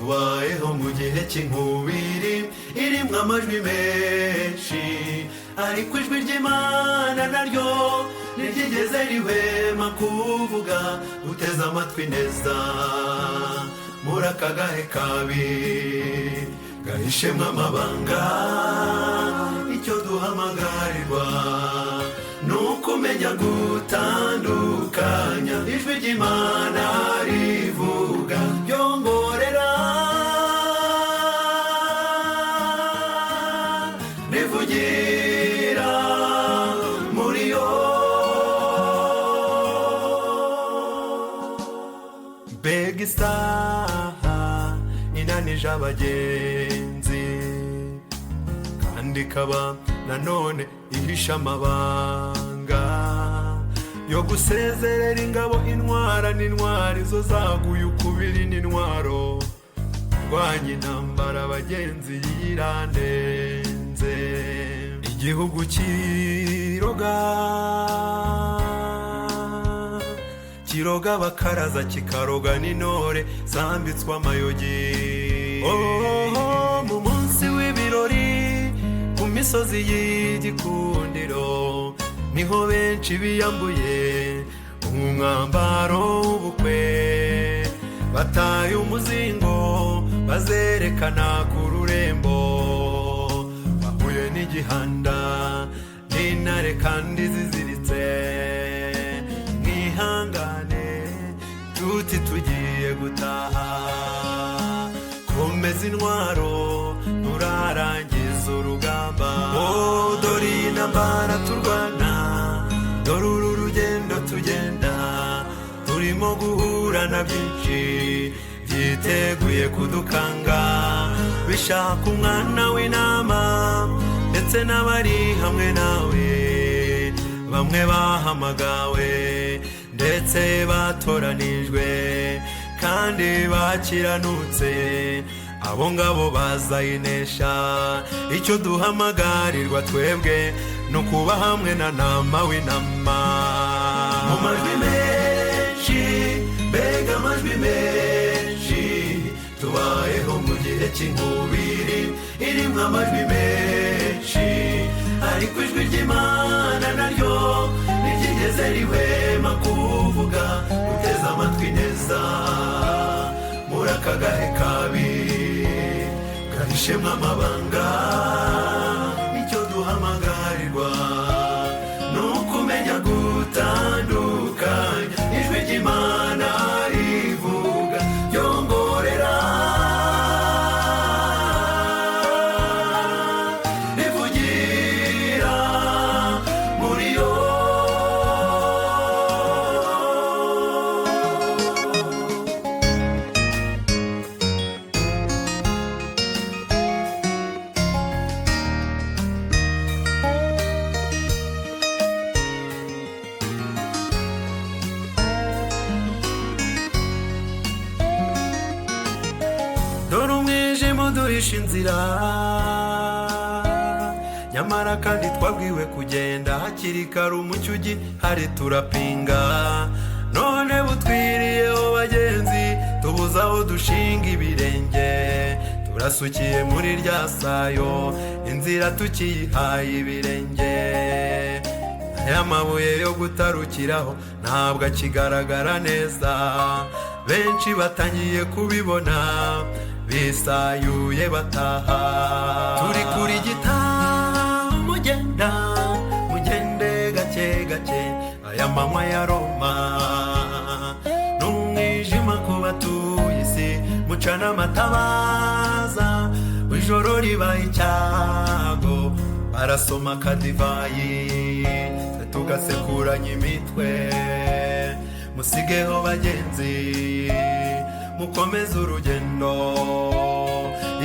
tubayeho mu gihe cy'inkubiri irimwo amajwi menshi, ariko ijwi ry'Imana naryo ntiryigeze rihwema kuvuga. Uteze amatwi neza muri aka gahe kabi gahishemwo amabanga, icyo duhamagarirwa ni ukumenya gutandukanya ijwi ry'Imana rivuga ryongorera, rivugira muri yo. Mbega isaha inanije abagenzi, kandi ikaba nanone ihisha amabanga yo gusezerera ingabo intwara n'intwari zo zaguye ukubiri n'intwaro. Rwanya intambara abagenzi yirandenze, igihugu kiroga bakaraza kikaroga n'intore zambitswe amayogi. Mu munsi w'ibirori ku misozi y'igikundiro niho benshi biyambuye umwambaro w'ubukwe, bataye umuzingo bazerekana ku rurembo, bahuye n'igihanda n'intare kandi ziziritse. Mwihangane tuti tugiye gutaha, komeza intwaro turarangiza urugamba. Dore intambara turwana, dore uru rugendo tugenda, turimo guhura na byinshi byiteguye kudukanga, bishaka umwana w'intama ndetse n'abari hamwe nawe, bamwe bahamagawe ndetse batoranijwe kandi bakiranutse, abo ngabo bazayinesha. Icyo duhamagarirwa twebwe ni ukuba hamwe na ntama w'intama. Mu majwi menshi, mbega amajwi menshi, tubayeho mu gihe cy'inkubiri irimwo amajwi menshi, ariko ijwi ry'Imana naryo ntiryigeze rihwema kuvuga. Uteze amatwi neza muri aka gahe kabi gahishemwo amabanga, icyo duhamagarirwa ni ukumenya gutandukanya ijwi ry'Imana rivuga ryongorera, rivugira muri yo. Dore umwijima uduhisha inzira, nyamara kandi twabwiwe kugenda hakiri kare umucyo ugihari turapinga. None butwiriyeho bagenzi, tubuze aho dushinga ibirenge, turasukiye muri rya sayo, inzira tukiyihaye ibirenge. Aya mabuye yo gutarukiraho ntabwo akigaragara neza, benshi batangiye kubibona bisayuye bataha. Turi kuri gitaha mugenda, mugende gake gake, aya manywa ya Roma n'umwijima ku batuye isi, mucana amatabaza ijoro ribaye icyago, barasoma akadivayi tugasekuranya imitwe. Musigeho bagenzi mukomeze urugendo,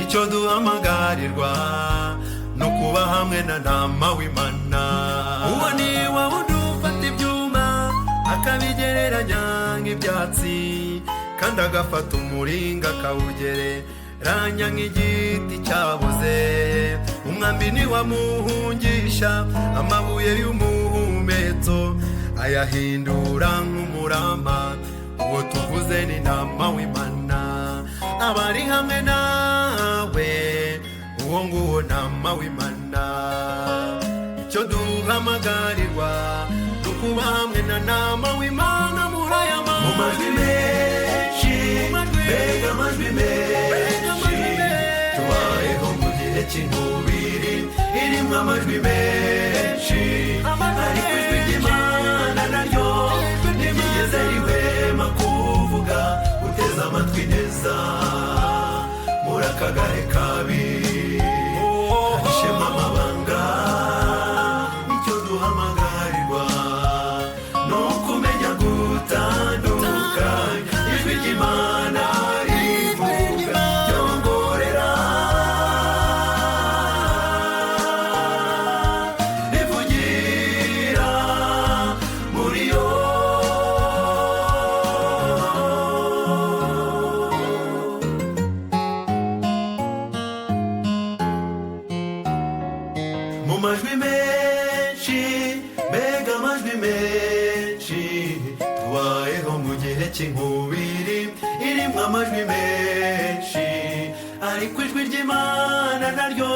icyo duhamagarirwa ni ukuba hamwe na ntama w'Imana. Uwo ni wa wundi ufata ibyuma akabigereranya nk'ibyatsi, kandi agafata umuringa akawugereranya nk'igiti cyaboze. Umwambi ntiwamuhungisha amabuye y'umuhumetso, ayahindura nk'umurama. Uwo tuvuze ni ntama w'Imana, abari hamwe nawe uwo nguwo nama w'Imana. Icyo duhamagarirwa nukuba hamwe na nama w'Imana muri aya mu majwi menshi, mbega amajwi menshi, tubayeho mu gihe cy'inkubiri irimo amajwi menshi, ariko ijwi ry'Imana naryo ntiryigeze rihwema kuvuga. Uteze amatwi neza muri aka gahe kabi hahishemo amabanga. Icyo duhamagarirwa ni ukumenya gutandukanya ijwi ry'Imana rivuga ryongorera, rivugira muri yo. Mu majwi menshi, mbega amajwi menshi, tubayeho mu gihe cy'inkubiri irimo amajwi menshi, ariko ijwi ry'Imana naryo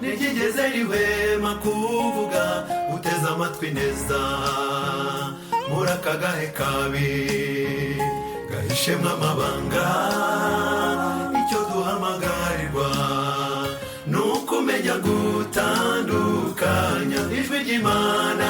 ntiryigeze rihwema kuvuga. Uteze amatwi neza muri aka gahe kabi gahishemwo amabanga. Icyo duhamagarirwa ni ukumenya gutandukanya ijwi ry'Imana